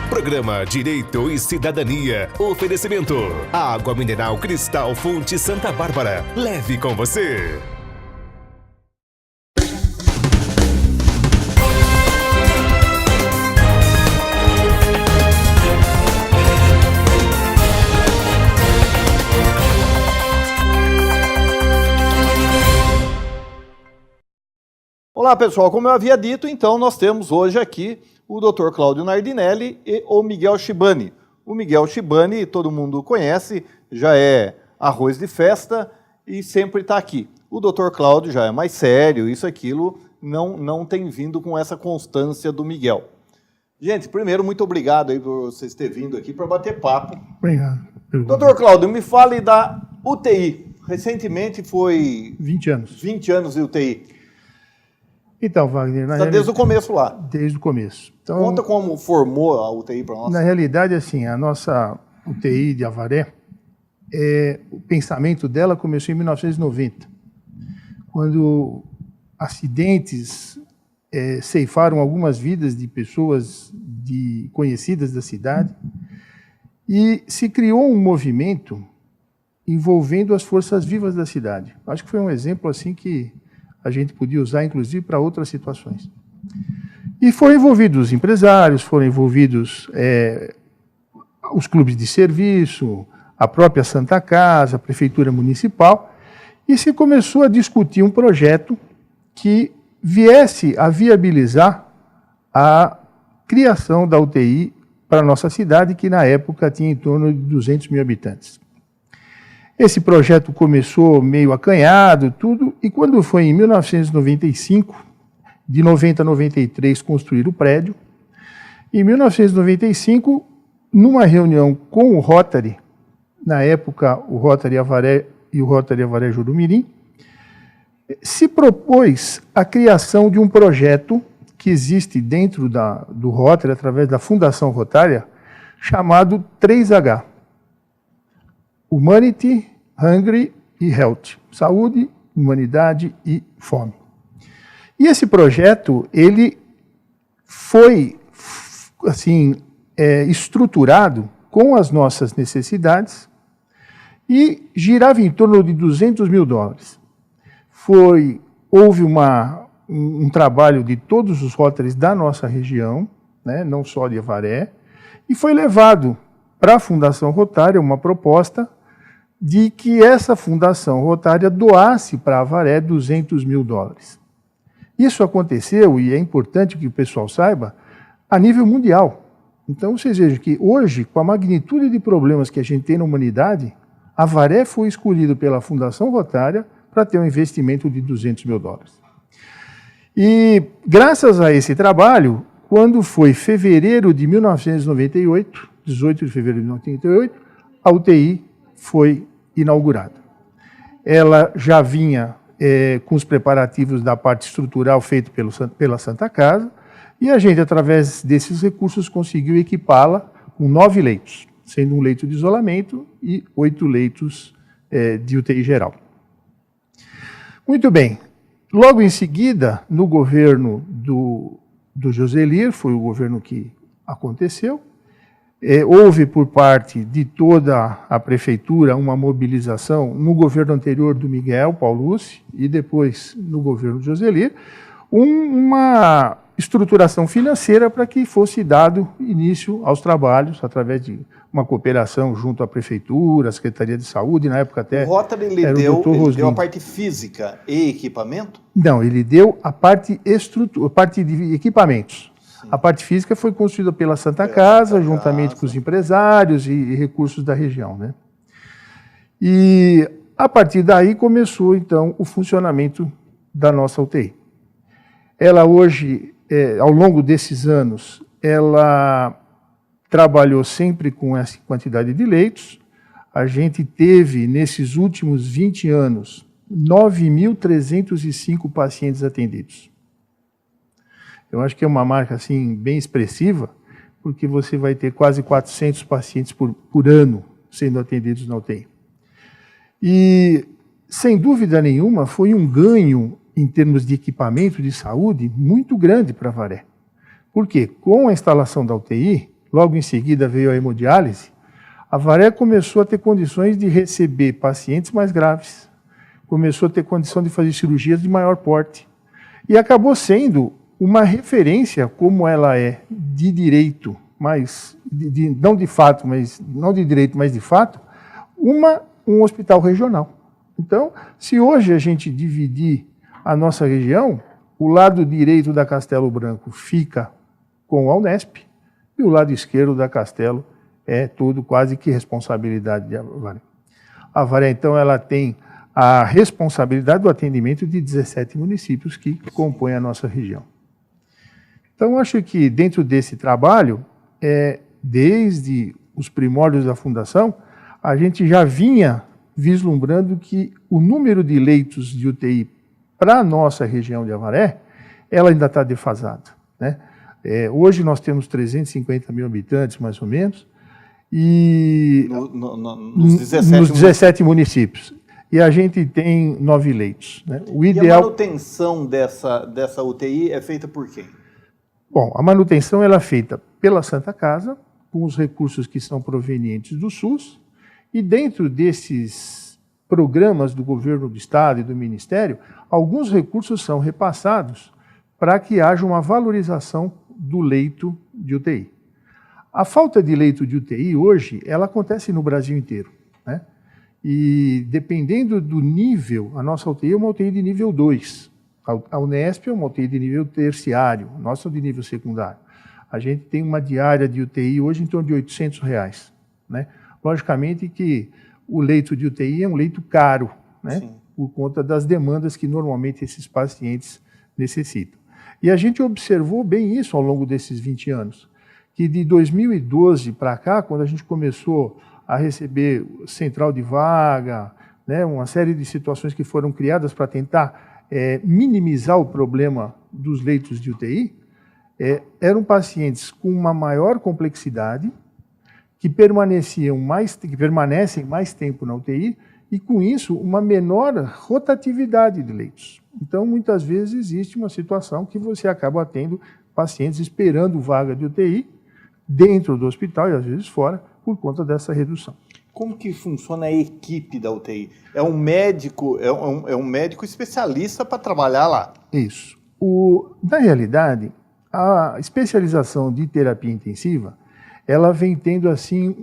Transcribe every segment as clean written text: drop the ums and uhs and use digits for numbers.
Programa Direito e Cidadania. Oferecimento. Água mineral Cristal Fonte Santa Bárbara. Leve com você. Olá pessoal, como eu havia dito, então nós temos hoje aqui o Dr. Cláudio Nardinelli e o Miguel Shibani. O Miguel Shibani todo mundo conhece, já é arroz de festa e sempre está aqui. O Dr. Cláudio já é mais sério, isso, aquilo, não tem vindo com essa constância do Miguel. Gente, primeiro, muito obrigado aí por vocês terem vindo aqui para bater papo. Obrigado. Dr. Cláudio, me fale da UTI. Recentemente foi... 20 anos. 20 anos de UTI. Então, Wagner... Está desde o começo lá. Desde o começo. Então, conta como formou a UTI para nós. Na realidade, assim, a nossa UTI de Avaré, o pensamento dela começou em 1990, quando acidentes ceifaram algumas vidas de pessoas conhecidas da cidade, e se criou um movimento envolvendo as forças vivas da cidade. Acho que foi um exemplo assim que a gente podia usar, inclusive, para outras situações. E foram envolvidos os empresários, foram envolvidos os clubes de serviço, a própria Santa Casa, a Prefeitura Municipal, e se começou a discutir um projeto que viesse a viabilizar a criação da UTI para a nossa cidade, que na época tinha em torno de 200 mil habitantes. Esse projeto começou meio acanhado, tudo, e quando foi em 1995, de 90 a 93, construir o prédio, em 1995, numa reunião com o Rotary, na época o Rotary Avaré e o Rotary Avaré Jurumirim, se propôs a criação de um projeto que existe dentro do Rotary, através da Fundação Rotária, chamado 3H. Humanity, Hungry e Health. Saúde, humanidade e fome. E esse projeto, ele foi assim, estruturado com as nossas necessidades e girava em torno de 200 mil dólares. Houve um trabalho de todos os Rotaries da nossa região, né, não só de Avaré, e foi levado para a Fundação Rotária uma proposta de que essa Fundação Rotária doasse para Avaré 200 mil dólares. Isso aconteceu, e é importante que o pessoal saiba, a nível mundial. Então, vocês vejam que hoje, com a magnitude de problemas que a gente tem na humanidade, Avaré foi escolhido pela Fundação Rotária para ter um investimento de 200 mil dólares. E, graças a esse trabalho, quando foi fevereiro de 1998, 18 de fevereiro de 1998, a UTI foi inaugurada. Ela já vinha com os preparativos da parte estrutural feito pela Santa Casa, e a gente, através desses recursos, conseguiu equipá-la com 9 leitos, sendo um leito de isolamento e 8 leitos de UTI geral. Muito bem. Logo em seguida, no governo do Joselir, foi o governo que aconteceu, houve por parte de toda a prefeitura uma mobilização no governo anterior do Miguel Paulucci e depois no governo de Joselir, uma estruturação financeira para que fosse dado início aos trabalhos através de uma cooperação junto à prefeitura, à Secretaria de Saúde, na época até... O Rotary ele deu a parte física e equipamento? Não, ele deu a parte de equipamentos. A parte física foi construída pela Santa Casa, juntamente com os empresários e recursos da região, né? E a partir daí começou, então, o funcionamento da nossa UTI. Ela hoje, ao longo desses anos, ela trabalhou sempre com essa quantidade de leitos. A gente teve, nesses últimos 20 anos, 9.305 pacientes atendidos. Eu acho que é uma marca assim, bem expressiva, porque você vai ter quase 400 pacientes por ano sendo atendidos na UTI. E, sem dúvida nenhuma, foi um ganho em termos de equipamento de saúde muito grande para Avaré. Por quê? Com a instalação da UTI, logo em seguida veio a hemodiálise, Avaré começou a ter condições de receber pacientes mais graves, começou a ter condição de fazer cirurgias de maior porte, e acabou sendo uma referência, como ela é de direito, mas não de fato, mas não de direito, mas de fato, um hospital regional. Então, se hoje a gente dividir a nossa região, o lado direito da Castelo Branco fica com a Unesp e o lado esquerdo da Castelo é tudo quase que responsabilidade de Avaré. A Avaré, então, ela tem a responsabilidade do atendimento de 17 municípios que compõem a nossa região. Então, acho que dentro desse trabalho, desde os primórdios da fundação, a gente já vinha vislumbrando que o número de leitos de UTI para a nossa região de Avaré, ela ainda está defasada, né? Hoje nós temos 350 mil habitantes, mais ou menos, e nos 17 municípios. E a gente tem 9 leitos, né? O ideal... E a manutenção dessa UTI é feita por quem? Bom, a manutenção ela é feita pela Santa Casa, com os recursos que são provenientes do SUS, e dentro desses programas do governo do Estado e do Ministério, alguns recursos são repassados para que haja uma valorização do leito de UTI. A falta de leito de UTI hoje, ela acontece no Brasil inteiro, né? E dependendo do nível, a nossa UTI é uma UTI de nível 2. A Unesp é uma UTI de nível terciário, a nossa é de nível secundário. A gente tem uma diária de UTI hoje em torno de R$800, né? Logicamente que o leito de UTI é um leito caro, né? Sim. Por conta das demandas que normalmente esses pacientes necessitam. E a gente observou bem isso ao longo desses 20 anos, que de 2012 para cá, quando a gente começou a receber central de vaga, né, uma série de situações que foram criadas para tentar minimizar o problema dos leitos de UTI, eram pacientes com uma maior complexidade, que permanecem mais tempo na UTI, e com isso uma menor rotatividade de leitos. Então, muitas vezes existe uma situação que você acaba tendo pacientes esperando vaga de UTI dentro do hospital e às vezes fora, por conta dessa redução. Como que funciona a equipe da UTI? É um médico, é um médico especialista para trabalhar lá? Isso. Na realidade, a especialização de terapia intensiva, ela vem tendo assim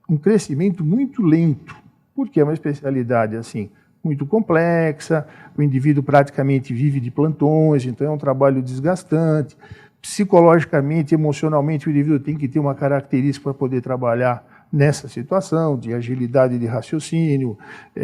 um crescimento muito lento, porque é uma especialidade assim muito complexa, o indivíduo praticamente vive de plantões, então é um trabalho desgastante. Psicologicamente, emocionalmente, o indivíduo tem que ter uma característica para poder trabalhar nessa situação, de agilidade de raciocínio,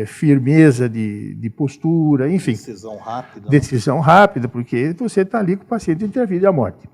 firmeza de postura, enfim. Decisão rápida. Decisão rápida, porque você está ali com o paciente entre a vida e a morte.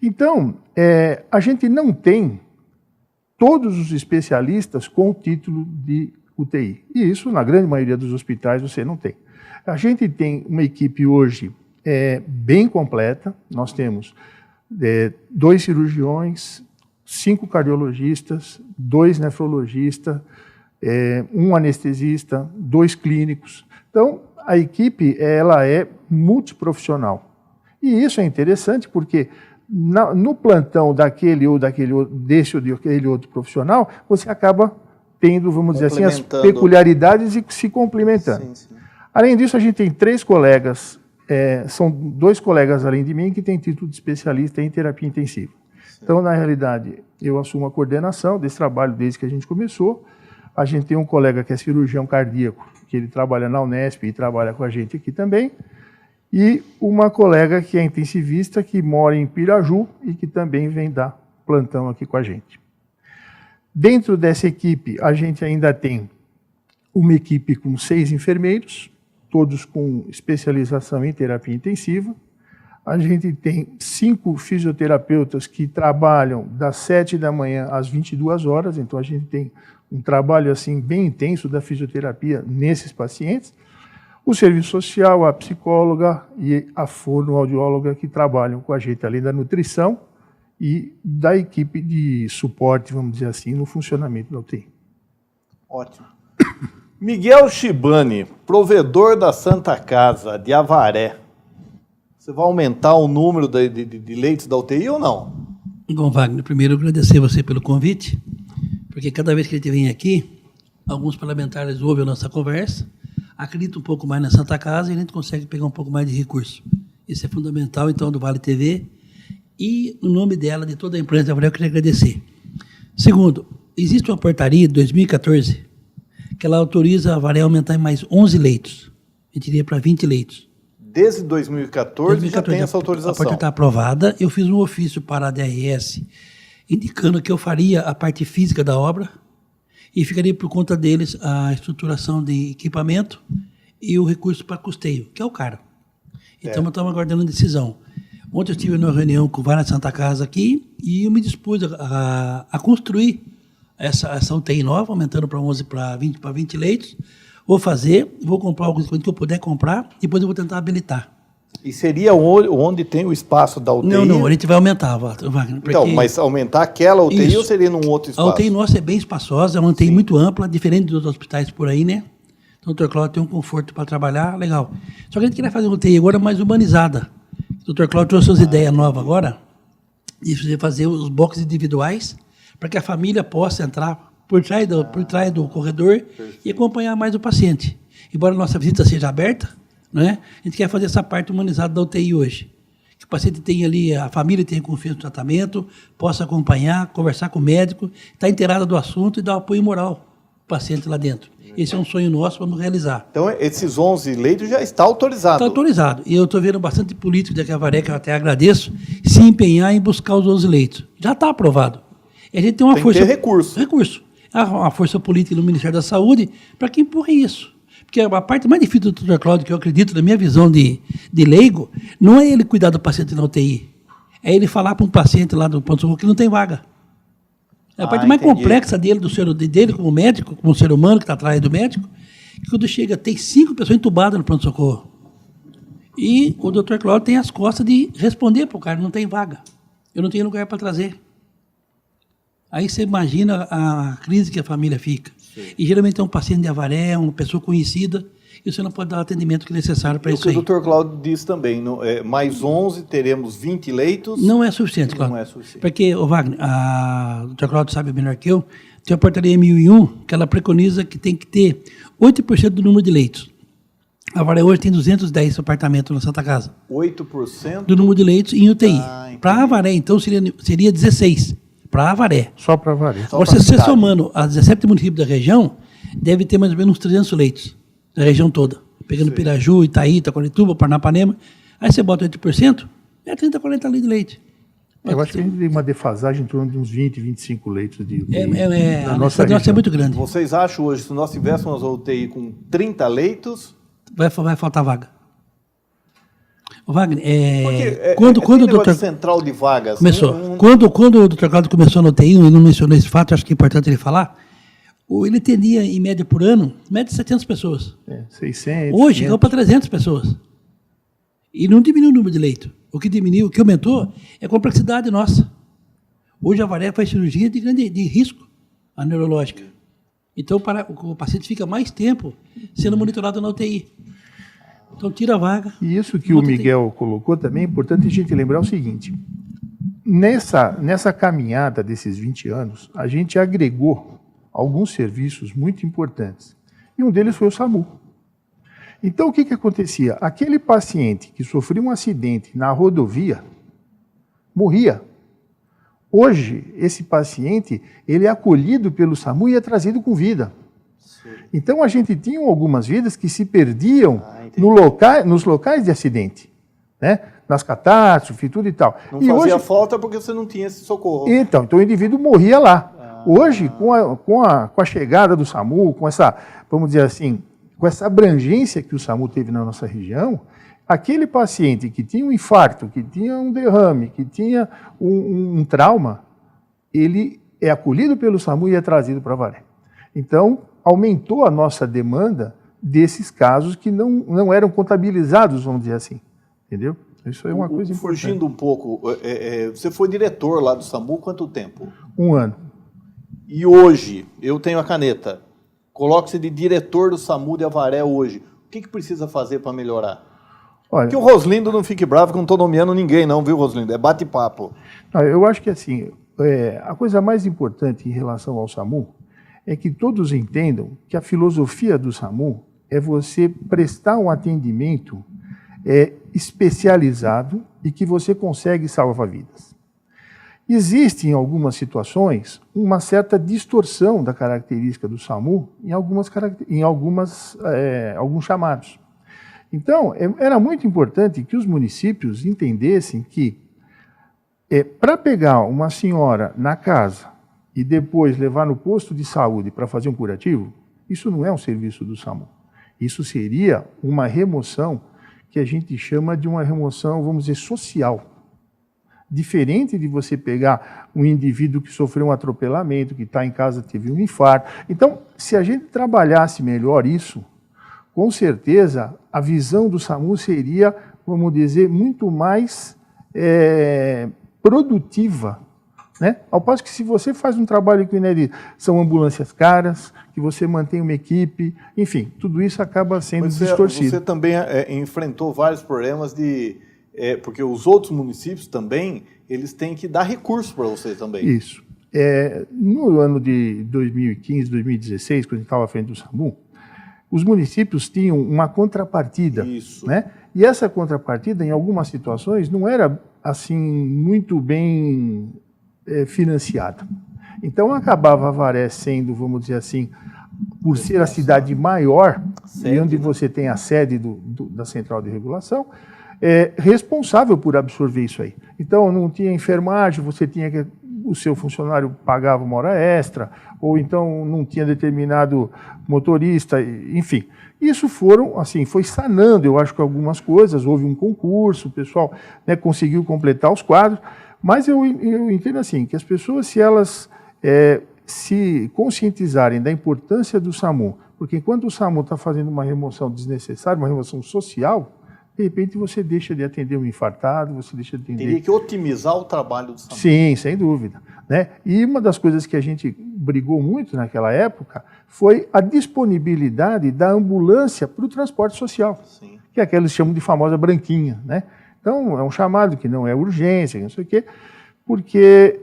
Então, a gente não tem todos os especialistas com o título de UTI. E isso, na grande maioria dos hospitais, você não tem. A gente tem uma equipe hoje bem completa. Nós temos 2 cirurgiões, 5 cardiologistas, 2 nefrologistas, 1 anestesista, 2 clínicos. Então, a equipe ela é multiprofissional. E isso é interessante porque no plantão daquele outro profissional, você acaba tendo, vamos dizer assim, as peculiaridades e se complementando. Sim, sim. Além disso, a gente tem 3 colegas, são 2 colegas além de mim que têm título de especialista em terapia intensiva. Sim. Então, na realidade, eu assumo a coordenação desse trabalho desde que a gente começou. A gente tem um colega que é cirurgião cardíaco, que ele trabalha na Unesp e trabalha com a gente aqui também. E uma colega que é intensivista, que mora em Piraju e que também vem dar plantão aqui com a gente. Dentro dessa equipe, a gente ainda tem uma equipe com 6 enfermeiros, todos com especialização em terapia intensiva. A gente tem 5 fisioterapeutas que trabalham das 7 da manhã às 22 horas, então a gente tem um trabalho assim bem intenso da fisioterapia nesses pacientes. O serviço social, a psicóloga e a fonoaudióloga que trabalham com a gente, além da nutrição e da equipe de suporte, vamos dizer assim, no funcionamento da UTI. Ótimo. Miguel Shibani, provedor da Santa Casa de Avaré. Você vai aumentar o número de leitos da UTI ou não? Bom, Wagner, primeiro agradecer você pelo convite, porque cada vez que a gente vem aqui, alguns parlamentares ouvem a nossa conversa, acreditam um pouco mais na Santa Casa e a gente consegue pegar um pouco mais de recurso. Isso é fundamental, então, do Vale TV. E, no nome dela, de toda a imprensa, eu queria agradecer. Segundo, existe uma portaria de 2014 que ela autoriza a Avaré a aumentar em mais 11 leitos. A gente iria para 20 leitos. Desde 2014 já tem essa autorização. A portaria está aprovada. Eu fiz um ofício para a DRS indicando que eu faria a parte física da obra e ficaria por conta deles a estruturação de equipamento e o recurso para custeio, que é o caro. Então, nós estamos aguardando a decisão. Ontem eu estive numa reunião com várias Santa Casa aqui e eu me dispus a construir essa UTI nova, aumentando para 11, para 20 leitos. Vou fazer, vou comprar algumas coisas que eu puder comprar, depois eu vou tentar habilitar. E seria onde tem o espaço da UTI? Não, a gente vai aumentar, Wagner. Então, mas aumentar aquela UTI Isso. Ou seria num outro espaço? A UTI nossa é bem espaçosa, é uma UTI muito ampla, diferente dos hospitais por aí, né? Então o Dr. Cláudio tem um conforto para trabalhar, legal. Só que a gente queria fazer uma UTI agora mais umanizada. O Dr. Cláudio trouxe umas ideias novas agora, de fazer os boxes individuais, para que a família possa entrar por trás do corredor e acompanhar mais o paciente. Embora a nossa visita seja aberta, né, a gente quer fazer essa parte humanizada da UTI hoje. Que o paciente tenha ali, a família tenha confiança no tratamento, possa acompanhar, conversar com o médico, estar inteirada do assunto e dar apoio moral para o paciente lá dentro. Esse é um sonho nosso, vamos realizar. Então, esses 11 leitos já está autorizado? Está autorizado. E eu estou vendo bastante político da Avaré, que eu até agradeço, se empenhar em buscar os 11 leitos. Já está aprovado. E a gente tem uma força... Tem que ter recurso. Recurso. Uma força política no Ministério da Saúde para que empurre isso. Porque a parte mais difícil do Dr. Cláudio, que eu acredito, na minha visão de leigo, não é ele cuidar do paciente na UTI. É ele falar para um paciente lá do pronto-socorro que não tem vaga. É a parte mais complexa dele como médico, como ser humano que está atrás do médico, que quando chega, tem 5 pessoas entubadas no pronto-socorro. E o Dr. Cláudio tem as costas de responder para o cara, não tem vaga. Eu não tenho lugar para trazer. Aí você imagina a crise que a família fica. Sim. E geralmente é um paciente de Avaré, uma pessoa conhecida, e você não pode dar o atendimento que é necessário para isso aí. O que o Dr. Cláudio disse também, mais 11, teremos 20 leitos. Não é suficiente, Cláudio. Não é suficiente. Porque, Wagner, o Dr. Cláudio sabe melhor que eu, tem a portaria 1001, que ela preconiza que tem que ter 8% do número de leitos. A Avaré hoje tem 210 apartamentos na Santa Casa. 8%? Do número de leitos em UTI. Para a Avaré, então, seria 16. Para Avaré. Só para Avaré. Você somando as 17 municípios da região, deve ter mais ou menos uns 300 leitos da região toda. Pegando Piraju, Itaí, Itaquarituba, Paranapanema. Aí você bota 8%, é 30, 40 litros de leite. Eu acho que a gente tem uma defasagem em torno de uns 20, 25 leitos de UTI. A nossa é muito grande. Vocês acham hoje, se nós tivéssemos uma UTI com 30 leitos... Vai faltar vaga. Wagner, quando o Dr. central de vagas começou, quando o Dr. Cláudio começou na UTI, ele não mencionou esse fato, acho que é importante ele falar, ele atendia em média por ano, média de 700 pessoas. 600. Hoje, chegou para 300 pessoas. E não diminuiu o número de leito. O que aumentou é a complexidade nossa. Hoje a Avaré faz cirurgia de risco, a neurológica. Então o paciente fica mais tempo sendo monitorado na UTI. Então tira a vaga. E isso que o Miguel colocou também, é importante a gente lembrar o seguinte, nessa caminhada desses 20 anos, a gente agregou alguns serviços muito importantes. E um deles foi o SAMU. Então o que acontecia? Aquele paciente que sofria um acidente na rodovia, morria. Hoje, esse paciente, ele é acolhido pelo SAMU e é trazido com vida. Então, a gente tinha algumas vidas que se perdiam nos locais de acidente, né? Nas catástrofes e tudo e tal. Não fazia falta porque você não tinha esse socorro. Então o indivíduo morria lá. Hoje, com a chegada do SAMU, com essa, vamos dizer assim, com essa abrangência que o SAMU teve na nossa região, aquele paciente que tinha um infarto, que tinha um derrame, que tinha um trauma, ele é acolhido pelo SAMU e é trazido para Avaré. Então, aumentou a nossa demanda desses casos que não eram contabilizados, vamos dizer assim. Entendeu? Isso é uma coisa importante. Fugindo um pouco, você foi diretor lá do SAMU quanto tempo? 1 ano. E hoje, eu tenho a caneta, coloque-se de diretor do SAMU de Avaré hoje. O que precisa fazer para melhorar? Olha, Que o Roslindo não fique bravo que eu não estou nomeando ninguém não, viu, Roslindo? É bate-papo. eu acho que assim, a coisa mais importante em relação ao SAMU é que todos entendam que a filosofia do SAMU é você prestar um atendimento especializado e que você consegue salvar vidas. Existe, em algumas situações, uma certa distorção da característica do SAMU em alguns chamados. Então, era muito importante que os municípios entendessem que, para pegar uma senhora na casa e depois levar no posto de saúde para fazer um curativo, isso não é um serviço do SAMU. Isso seria uma remoção que a gente chama de uma remoção, vamos dizer, social. Diferente de você pegar um indivíduo que sofreu um atropelamento, que está em casa, teve um infarto. Então, se a gente trabalhasse melhor isso, com certeza a visão do SAMU seria, vamos dizer, muito mais produtiva. Né? Ao passo que se você faz um trabalho que são ambulâncias caras, que você mantém uma equipe, enfim, tudo isso acaba sendo distorcido. Você também enfrentou vários problemas porque os outros municípios também, eles têm que dar recurso para vocês também. Isso. No ano de 2015, 2016, quando a gente estava à frente do SAMU, os municípios tinham uma contrapartida. Isso. Né? E essa contrapartida, em algumas situações, não era assim muito bem financiada. Então, acabava a Avaré sendo, vamos dizer assim, por ser a cidade maior, e onde você tem a sede da Central de Regulação, responsável por absorver isso aí. Então, não tinha enfermagem, você tinha que... O seu funcionário pagava uma hora extra, ou então não tinha determinado motorista, enfim. Isso foi sanando, eu acho que algumas coisas, houve um concurso, o pessoal conseguiu completar os quadros, mas eu entendo assim, que as pessoas, se elas se conscientizarem da importância do SAMU, porque enquanto o SAMU está fazendo uma remoção desnecessária, uma remoção social, de repente você deixa de atender um infartado, você deixa de atender... Teria que otimizar o trabalho do SAMU. Sim, sem dúvida. Né? E uma das coisas que a gente brigou muito naquela época foi a disponibilidade da ambulância para o transporte social, Sim. que é aquela que eles chamam de famosa branquinha. Né? Então, é um chamado que não é urgência, não sei o quê, porque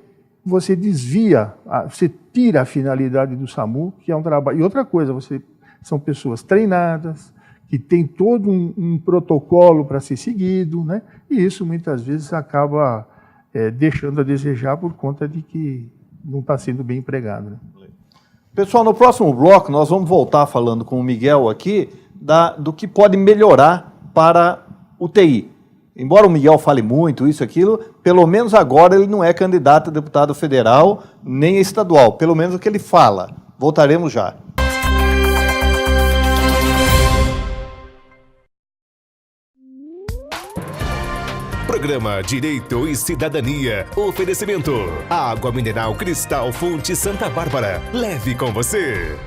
você desvia, você tira a finalidade do SAMU, que é um trabalho... E outra coisa, são pessoas treinadas, que tem todo um protocolo para ser seguido, né? E isso muitas vezes acaba deixando a desejar por conta de que não está sendo bem empregado. Né? Pessoal, no próximo bloco nós vamos voltar falando com o Miguel aqui do que pode melhorar para o TI. Embora o Miguel fale muito, isso, aquilo, pelo menos agora ele não é candidato a deputado federal nem estadual, pelo menos o que ele fala. Voltaremos já. Programa Direito e Cidadania. Oferecimento. Água mineral Cristal Fonte Santa Bárbara. Leve com você.